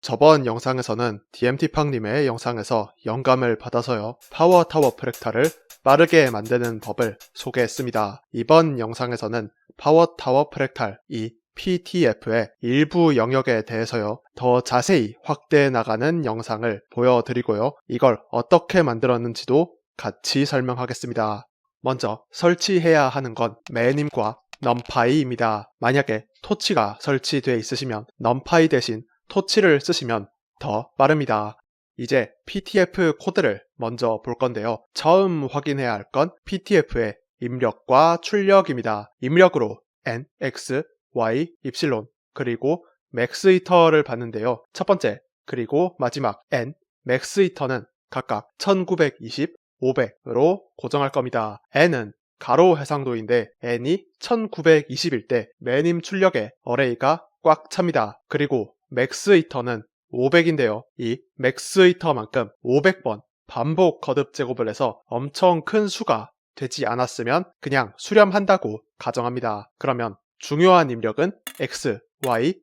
저번 영상에서는 DMT팡님의 영상에서 영감을 받아서요, 파워타워 프랙탈을 빠르게 만드는 법을 소개했습니다. 이번 영상에서는 파워타워 프랙탈 이 PTF의 일부 영역에 대해서요, 더 자세히 확대해 나가는 영상을 보여드리고요, 이걸 어떻게 만들었는지도 같이 설명하겠습니다. 먼저 설치해야 하는 건 매님과 넘파이입니다. 만약에 토치가 설치되어 있으시면 넘파이 대신 토치를 쓰시면 더 빠릅니다. 이제 PTF 코드를 먼저 볼 건데요. 처음 확인해야 할 건 PTF의 입력과 출력입니다. 입력으로 N, X, Y, Y, 그리고 맥스이터를 받는데요. 첫 번째, 그리고 마지막 N, 맥스이터는 각각 1920, 500으로 고정할 겁니다. N은 가로 해상도인데 N이 1920일 때 매님 출력의 어레이가 꽉 찹니다. 그리고 맥스이터는 500인데요. 이 맥스이터만큼 500번 반복 거듭 제곱을 해서 엄청 큰 수가 되지 않았으면 그냥 수렴한다고 가정합니다. 그러면 중요한 입력은 X, Y,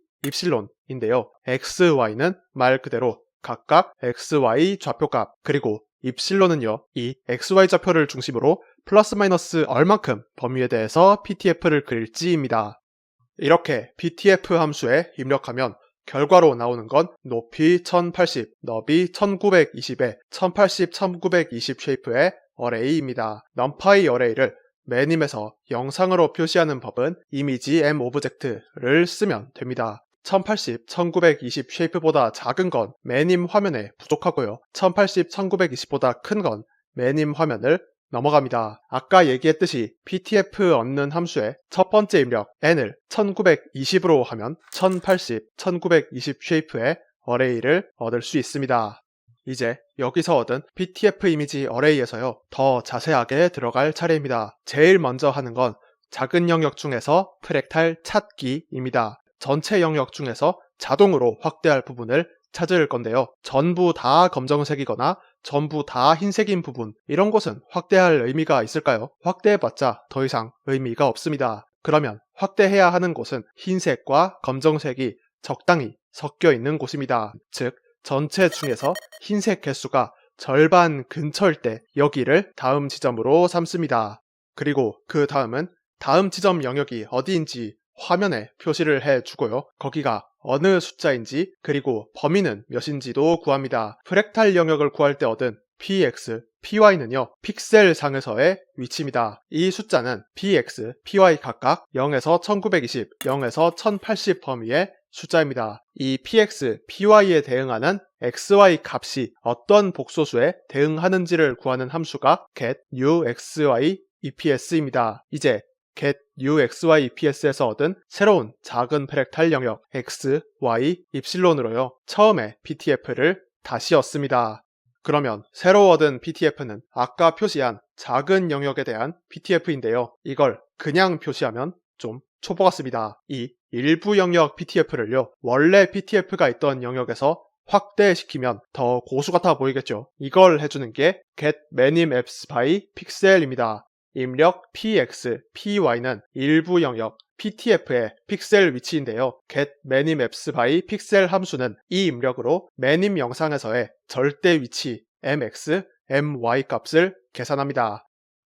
Y인데요. X, Y는 말 그대로 각각 XY 좌표값, 그리고 Y는요, 이 XY 좌표를 중심으로 플러스 마이너스 얼만큼 범위에 대해서 PTF를 그릴지입니다. 이렇게 PTF 함수에 입력하면 결과로 나오는 건 높이 1080, 너비 1920의 1080, 1920 쉐이프의 어레이입니다. numpy 어레이를 매님에서 영상으로 표시하는 법은 이미지 M 오브젝트를 쓰면 됩니다. 1080, 1920 쉐이프보다 작은 건 매님 화면에 부족하고요. 1080, 1920보다 큰 건 매님 화면을 넘어갑니다. 아까 얘기했듯이 PTF 얻는 함수의 첫 번째 입력 N을 1920으로 하면 1080, 1920 쉐이프의 어레이를 얻을 수 있습니다. 이제 여기서 얻은 PTF 이미지 어레이에서요, 더 자세하게 들어갈 차례입니다. 제일 먼저 하는 건 작은 영역 중에서 프랙탈 찾기입니다. 전체 영역 중에서 자동으로 확대할 부분을 찾을 건데요. 전부 다 검정색이거나 전부 다 흰색인 부분, 이런 곳은 확대할 의미가 있을까요? 확대해봤자 더 이상 의미가 없습니다. 그러면 확대해야 하는 곳은 흰색과 검정색이 적당히 섞여 있는 곳입니다. 즉, 전체 중에서 흰색 개수가 절반 근처일 때 여기를 다음 지점으로 삼습니다. 그리고 그 다음은 다음 지점 영역이 어디인지 화면에 표시를 해주고요. 거기가 어느 숫자인지, 그리고 범위는 몇인지도 구합니다. 프랙탈 영역을 구할 때 얻은 px, py는요, 픽셀 상에서의 위치입니다. 이 숫자는 px, py 각각 0에서 1920, 0에서 1080 범위의 숫자입니다. 이 px, py에 대응하는 xy 값이 어떤 복소수에 대응하는지를 구하는 함수가 getUxy_EPS입니다. 이제 getUxy_EPS에서 얻은 새로운 작은 프랙탈 영역 x, y, y으로요, 처음에 PTF를 다시 얻습니다. 그러면 새로 얻은 PTF는 아까 표시한 작은 영역에 대한 PTF인데요. 이걸 그냥 표시하면 좀 초보 같습니다. 이 일부 영역 PTF를요, 원래 PTF가 있던 영역에서 확대시키면 더 고수 같아 보이겠죠. 이걸 해주는 게 getManyMapsByPixel입니다. 입력 px, py는 일부 영역 PTF의 픽셀 위치인데요. getManyMapsByPixel 함수는 이 입력으로 매님 영상에서의 절대 위치 mx, my 값을 계산합니다.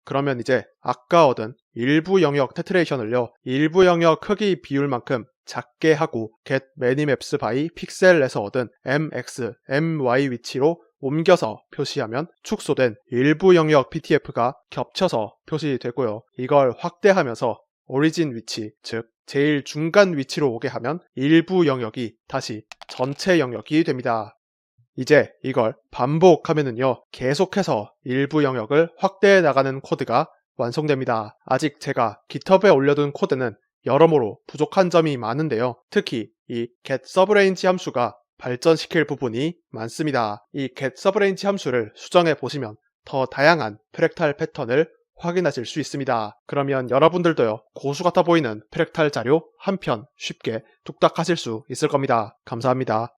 그러면 이제 아까 얻은 일부 영역 테트레이션을요, 일부 영역 크기 비율만큼 작게 하고 getManyMapsByPixel에서 얻은 mx, my 위치로 옮겨서 표시하면 축소된 일부 영역 PTF가 겹쳐서 표시되고요. 이걸 확대하면서 오리진 위치, 즉 제일 중간 위치로 오게 하면 일부 영역이 다시 전체 영역이 됩니다. 이제 이걸 반복하면은요, 계속해서 일부 영역을 확대해 나가는 코드가 완성됩니다. 아직 제가 GitHub에 올려둔 코드는 여러모로 부족한 점이 많은데요. 특히 이 getSubRange 함수가 발전시킬 부분이 많습니다. 이 getSubRange 함수를 수정해 보시면 더 다양한 프랙탈 패턴을 확인하실 수 있습니다. 그러면 여러분들도요, 고수 같아 보이는 프랙탈 자료 한 편 쉽게 뚝딱 하실 수 있을 겁니다. 감사합니다.